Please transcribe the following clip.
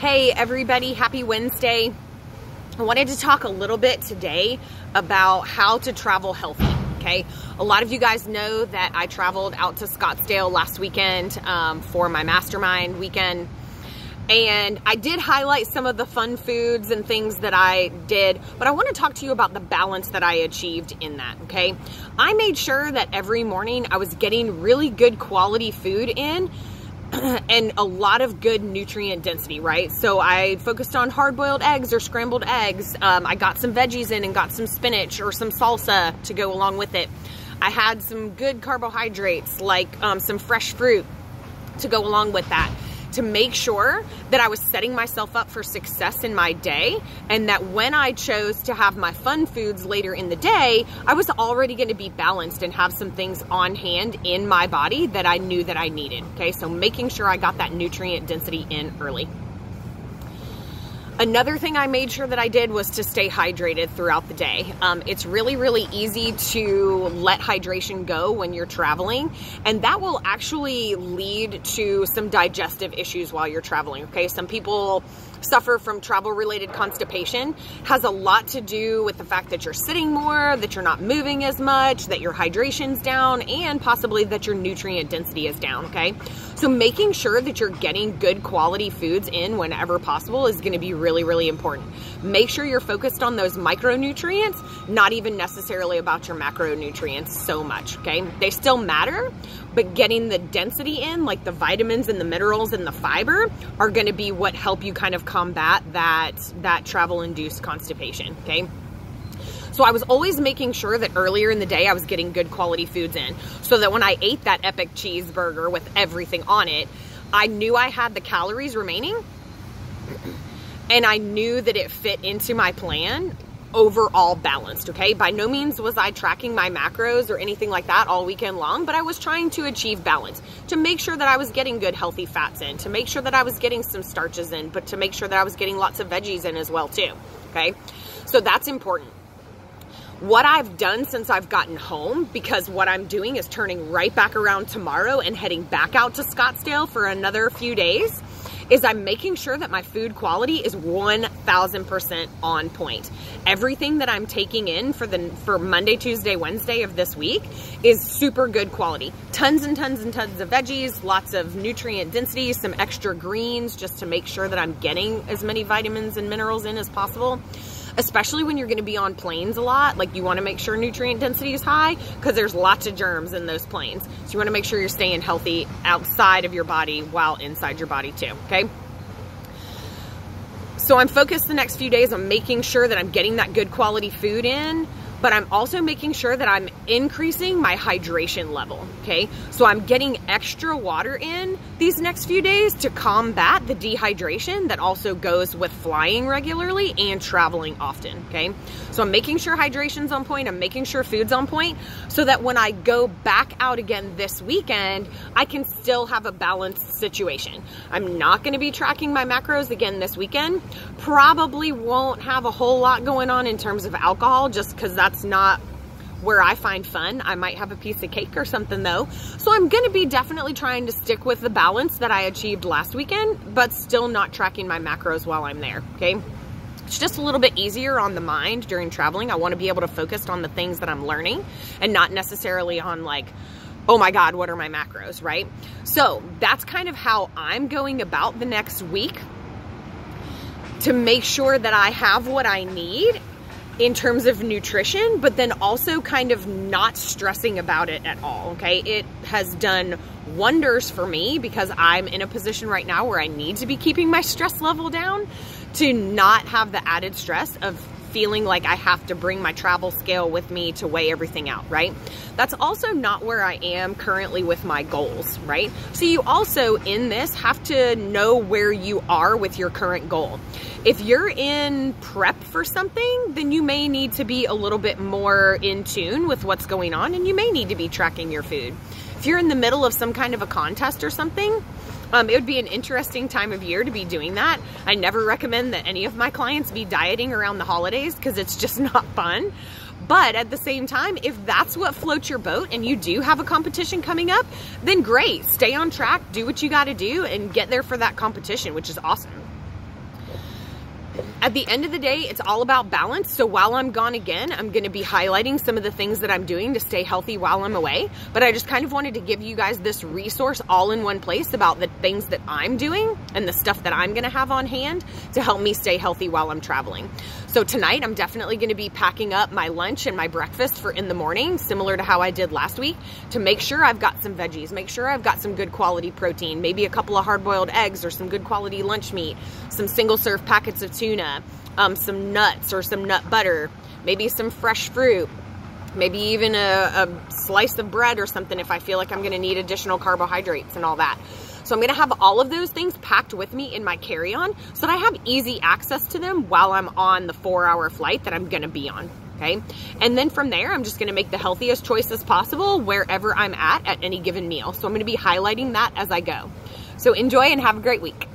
Hey everybody, happy Wednesday. I wanted to talk a little bit today about how to travel healthy, okay? A lot of you guys know that I traveled out to Scottsdale last weekend for my mastermind weekend. And I did highlight some of the fun foods and things that I did, but I want to talk to you about the balance that I achieved in that, okay? I made sure that every morning I was getting really good quality food in and a lot of good nutrient density, right? So I focused on hard-boiled eggs or scrambled eggs. I got some veggies in and got some spinach or some salsa to go along with it. I had some good carbohydrates like some fresh fruit to go along with that, to make sure that I was setting myself up for success in my day, and that when I chose to have my fun foods later in the day, I was already going to be balanced and have some things on hand in my body that I knew that I needed. Okay, so making sure I got that nutrient density in early. Another thing I made sure that I did was to stay hydrated throughout the day. It's really, really easy to let hydration go when you're traveling, and that will actually lead to some digestive issues while you're traveling, okay? Some people suffer from travel-related constipation. Has a lot to do with the fact that you're sitting more, that you're not moving as much, that your hydration's down, and possibly that your nutrient density is down, okay? So making sure that you're getting good quality foods in whenever possible is gonna be really, really important. Make sure you're focused on those micronutrients, not even necessarily about your macronutrients so much, okay? They still matter, but getting the density in, like the vitamins and the minerals and the fiber, are gonna be what help you kind of combat that travel-induced constipation, okay? So I was always making sure that earlier in the day I was getting good quality foods in, so that when I ate that epic cheeseburger with everything on it, I knew I had the calories remaining, and I knew that it fit into my plan overall balanced, okay? By no means was I tracking my macros or anything like that all weekend long, but I was trying to achieve balance, to make sure that I was getting good healthy fats in, to make sure that I was getting some starches in, but to make sure that I was getting lots of veggies in as well too, okay? So that's important. What I've done since I've gotten home, because what I'm doing is turning right back around tomorrow and heading back out to Scottsdale for another few days, is I'm making sure that my food quality is 1000% on point. Everything that I'm taking in for Monday, Tuesday, Wednesday of this week is super good quality. Tons and tons and tons of veggies, lots of nutrient density, some extra greens, just to make sure that I'm getting as many vitamins and minerals in as possible. Especially when you're going to be on planes a lot, like you want to make sure nutrient density is high, because there's lots of germs in those planes. So you want to make sure you're staying healthy outside of your body while inside your body too, okay? So I'm focused the next few days on making sure that I'm getting that good quality food in, but I'm also making sure that I'm increasing my hydration level, okay? So I'm getting extra water in these next few days to combat the dehydration that also goes with flying regularly and traveling often, okay? So I'm making sure hydration's on point, I'm making sure food's on point, so that when I go back out again this weekend, I can still have a balanced situation. I'm not gonna be tracking my macros again this weekend. Probably won't have a whole lot going on in terms of alcohol, just because that's not where I find fun. I might have a piece of cake or something though. So I'm gonna be definitely trying to stick with the balance that I achieved last weekend, but still not tracking my macros while I'm there, okay? It's just a little bit easier on the mind during traveling. I wanna be able to focus on the things that I'm learning and not necessarily on like, oh my God, what are my macros, right? So that's kind of how I'm going about the next week to make sure that I have what I need in terms of nutrition, but then also kind of not stressing about it at all, okay? It has done wonders for me, because I'm in a position right now where I need to be keeping my stress level down, to not have the added stress of feeling like I have to bring my travel scale with me to weigh everything out, right? That's also not where I am currently with my goals, right? So you also in this have to know where you are with your current goal. If you're in prep for something, then you may need to be a little bit more in tune with what's going on, and you may need to be tracking your food. If you're in the middle of some kind of a contest or something, it would be an interesting time of year to be doing that. I never recommend that any of my clients be dieting around the holidays, because it's just not fun. But at the same time, if that's what floats your boat and you do have a competition coming up, then great. Stay on track, do what you got to do, and get there for that competition, which is awesome. at the end of the day, it's all about balance. So while I'm gone again, I'm going to be highlighting some of the things that I'm doing to stay healthy while I'm away. But I just kind of wanted to give you guys this resource all in one place about the things that I'm doing and the stuff that I'm going to have on hand to help me stay healthy while I'm traveling. So tonight, I'm definitely going to be packing up my lunch and my breakfast for in the morning, similar to how I did last week, to make sure I've got some veggies, make sure I've got some good quality protein, maybe a couple of hard-boiled eggs or some good quality lunch meat, some single-serve packets of tuna, some nuts or some nut butter, maybe some fresh fruit, maybe even a slice of bread or something if I feel like I'm going to need additional carbohydrates and all that. So I'm going to have all of those things packed with me in my carry-on so that I have easy access to them while I'm on the 4-hour flight that I'm going to be on. Okay. And then from there, I'm just going to make the healthiest choices possible wherever I'm at any given meal. So I'm going to be highlighting that as I go. So enjoy and have a great week.